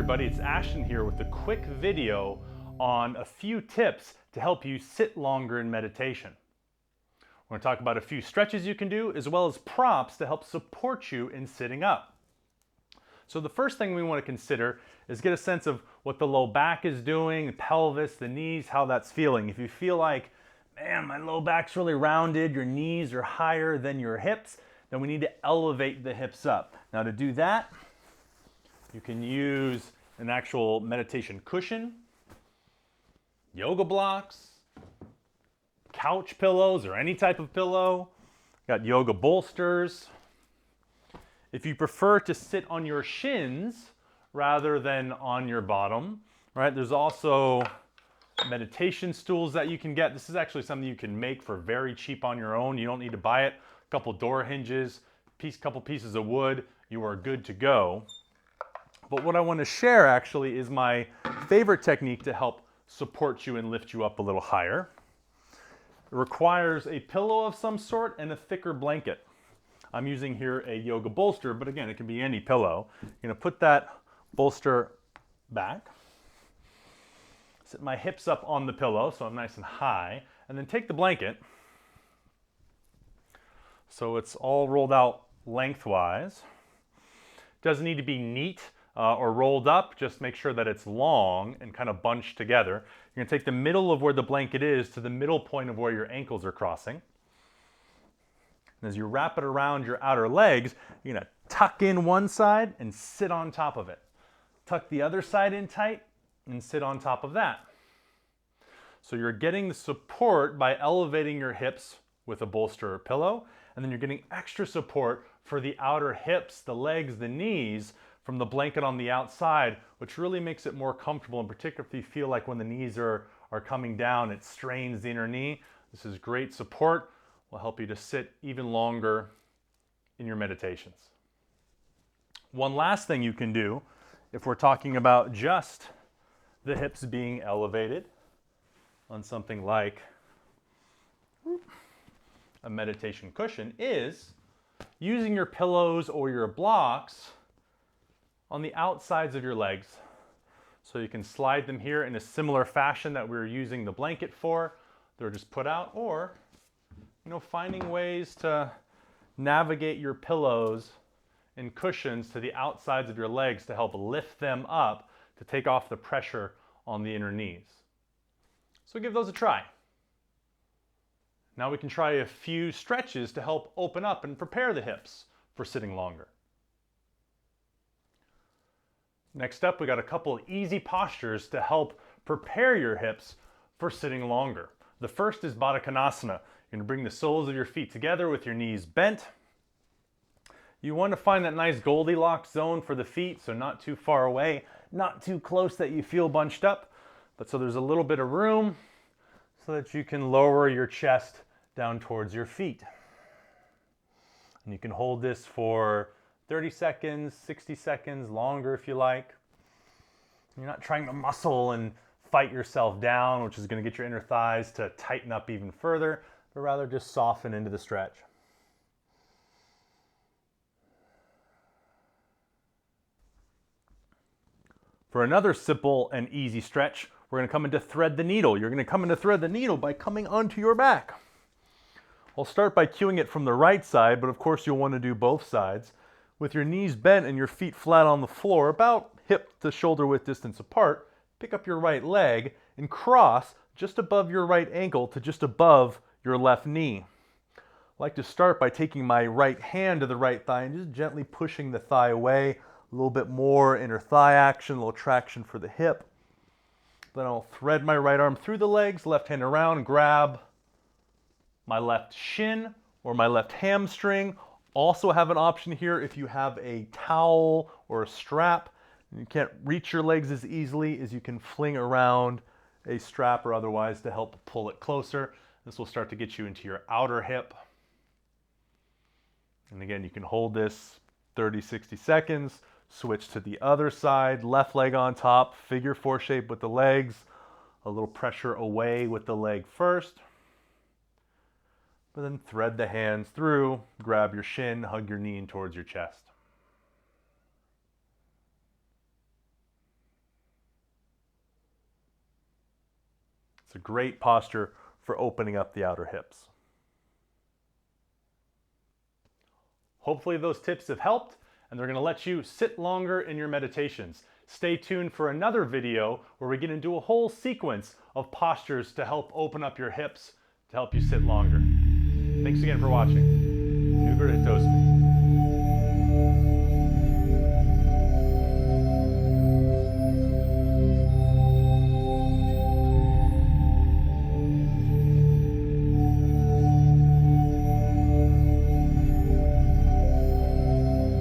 everybody, it's Ashton here with a quick video on a few tips to help you sit longer in meditation. We're going to talk about a few stretches you can do as well as props to help support you in sitting up. So the first thing we want to consider is get a sense of what the low back is doing, the pelvis, the knees, how that's feeling. If you feel like, man, my low back's really rounded, your knees are higher than your hips, then we need to elevate the hips up. Now to do that, you can use an actual meditation cushion, yoga blocks, couch pillows or any type of pillow. Got yoga bolsters. If you prefer to sit on your shins rather than on your bottom, right? There's also meditation stools that you can get. This is actually something you can make for very cheap on your own. You don't need to buy it. A couple door hinges, couple pieces of wood, you are good to go. But what I want to share actually is my favorite technique to help support you and lift you up a little higher. It requires a pillow of some sort and a thicker blanket. I'm using here a yoga bolster, but again, it can be any pillow. You're going to put that bolster back, sit my hips up on the pillow so I'm nice and high, and then take the blanket so it's all rolled out lengthwise. Doesn't need to be neat or rolled up, just make sure that it's long and kind of bunched together. You're going to take the middle of where the blanket is to the middle point of where your ankles are crossing. And as you wrap it around your outer legs, you're going to tuck in one side and sit on top of it. Tuck the other side in tight and sit on top of that. So you're getting the support by elevating your hips with a bolster or pillow, and then you're getting extra support for the outer hips, the legs, the knees from the blanket on the outside, which really makes it more comfortable, in particular if you feel like when the knees are coming down, it strains the inner knee. This is great support, will help you to sit even longer in your meditations. One last thing you can do, if we're talking about just the hips being elevated on something like a meditation cushion, is using your pillows or your blocks on the outsides of your legs. So you can slide them here in a similar fashion that we were using the blanket for. They're just put out, or finding ways to navigate your pillows and cushions to the outsides of your legs to help lift them up to take off the pressure on the inner knees. So give those a try. Now we can try a few stretches to help open up and prepare the hips for sitting longer. Next up, we got a couple of easy postures to help prepare your hips for sitting longer. The first is Baddha Konasana. You're going to bring the soles of your feet together with your knees bent. You want to find that nice Goldilocks zone for the feet, so not too far away, not too close that you feel bunched up, but so there's a little bit of room so that you can lower your chest down towards your feet. And you can hold this for 30 seconds, 60 seconds, longer if you like. You're not trying to muscle and fight yourself down, which is going to get your inner thighs to tighten up even further, but rather just soften into the stretch. For another simple and easy stretch, we're going to come into thread the needle. You're going to come into thread the needle by coming onto your back. I'll start by cueing it from the right side, but of course you'll want to do both sides. With your knees bent and your feet flat on the floor, about hip to shoulder width distance apart, pick up your right leg and cross just above your right ankle to just above your left knee. I like to start by taking my right hand to the right thigh and just gently pushing the thigh away. A little bit more inner thigh action, a little traction for the hip. Then I'll thread my right arm through the legs, left hand around, grab my left shin or my left hamstring. Also have an option here if you have a towel or a strap and you can't reach your legs as easily, as you can fling around a strap or otherwise to help pull it closer. This will start to get you into your outer hip. And again, you can hold this 30, 60 seconds, switch to the other side, left leg on top, figure four shape with the legs, a little pressure away with the leg first. But then thread the hands through, grab your shin, hug your knee in towards your chest. It's a great posture for opening up the outer hips. Hopefully those tips have helped, and they're going to let you sit longer in your meditations. Stay tuned for another video where we get into a whole sequence of postures to help open up your hips, to help you sit longer. Thanks again for watching. Nugar Hitosmi.